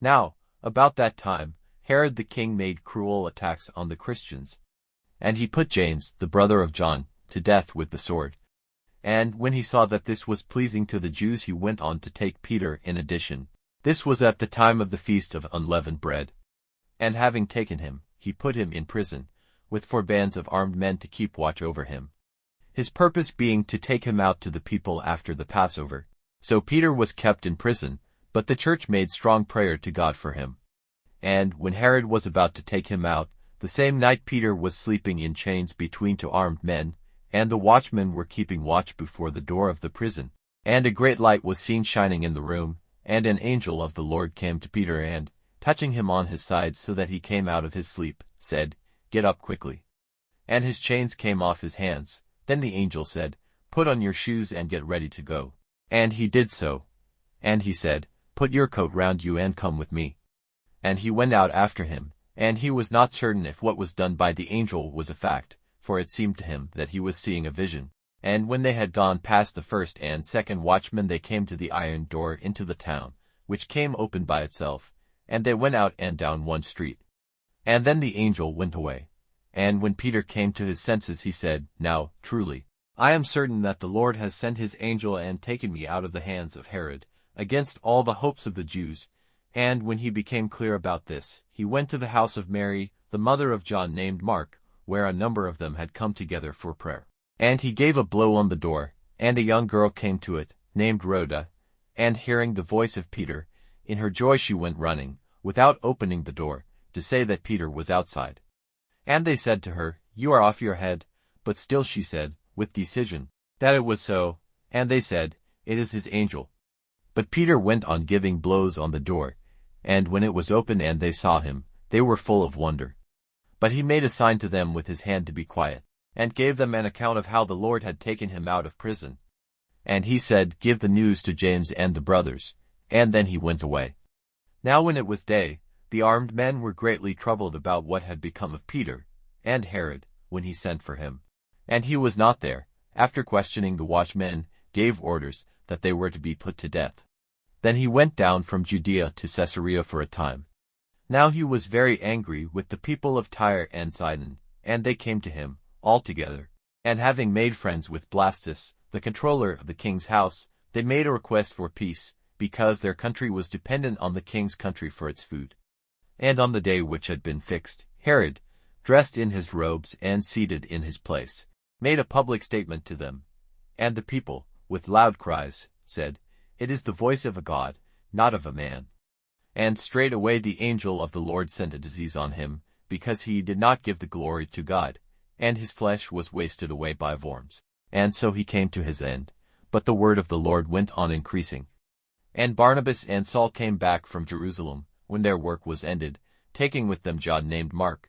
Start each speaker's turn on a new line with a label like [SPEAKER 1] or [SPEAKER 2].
[SPEAKER 1] Now, about that time, Herod the king made cruel attacks on the Christians, and he put James, the brother of John, to death with the sword. And when he saw that this was pleasing to the Jews, he went on to take Peter in addition. This was at the time of the feast of unleavened bread. And having taken him, he put him in prison, with 4 bands of armed men to keep watch over him, his purpose being to take him out to the people after the Passover. So Peter was kept in prison, but the church made strong prayer to God for him. And when Herod was about to take him out, the same night Peter was sleeping in chains between 2 armed men, and the watchmen were keeping watch before the door of the prison. And a great light was seen shining in the room, and an angel of the Lord came to Peter and, touching him on his side so that he came out of his sleep, said, "Get up quickly." And his chains came off his hands. Then the angel said, "Put on your shoes and get ready to go." And he did so. And he said, "Put your coat round you and come with me." And he went out after him, and he was not certain if what was done by the angel was a fact, for it seemed to him that he was seeing a vision. And when they had gone past the first and second watchmen, they came to the iron door into the town, which came open by itself, and they went out and down one street. And then the angel went away. And when Peter came to his senses, he said, "Now, truly, I am certain that the Lord has sent his angel and taken me out of the hands of Herod, against all the hopes of the Jews." And when he became clear about this, he went to the house of Mary, the mother of John named Mark, where a number of them had come together for prayer. And he gave a blow on the door, and a young girl came to it, named Rhoda, and hearing the voice of Peter, in her joy she went running, without opening the door, to say that Peter was outside. And they said to her, "You are off your head." But still she said, with decision, that it was so, and they said, "It is his angel." But Peter went on giving blows on the door, and when it was opened and they saw him, they were full of wonder. But he made a sign to them with his hand to be quiet, and gave them an account of how the Lord had taken him out of prison. And he said, "Give the news to James and the brothers," and then he went away. Now when it was day, the armed men were greatly troubled about what had become of Peter, and Herod, when he sent for him, and he was not there, after questioning the watchmen, gave orders that they were to be put to death. Then he went down from Judea to Caesarea for a time. Now he was very angry with the people of Tyre and Sidon, and they came to him, all together. And having made friends with Blastus, the controller of the king's house, they made a request for peace, because their country was dependent on the king's country for its food. And on the day which had been fixed, Herod, dressed in his robes and seated in his place, made a public statement to them. And the people, with loud cries, said, "It is the voice of a god, not of a man." And straightway the angel of the Lord sent a disease on him, because he did not give the glory to God, and his flesh was wasted away by worms. And so he came to his end. But the word of the Lord went on increasing. And Barnabas and Saul came back from Jerusalem, when their work was ended, taking with them John named Mark.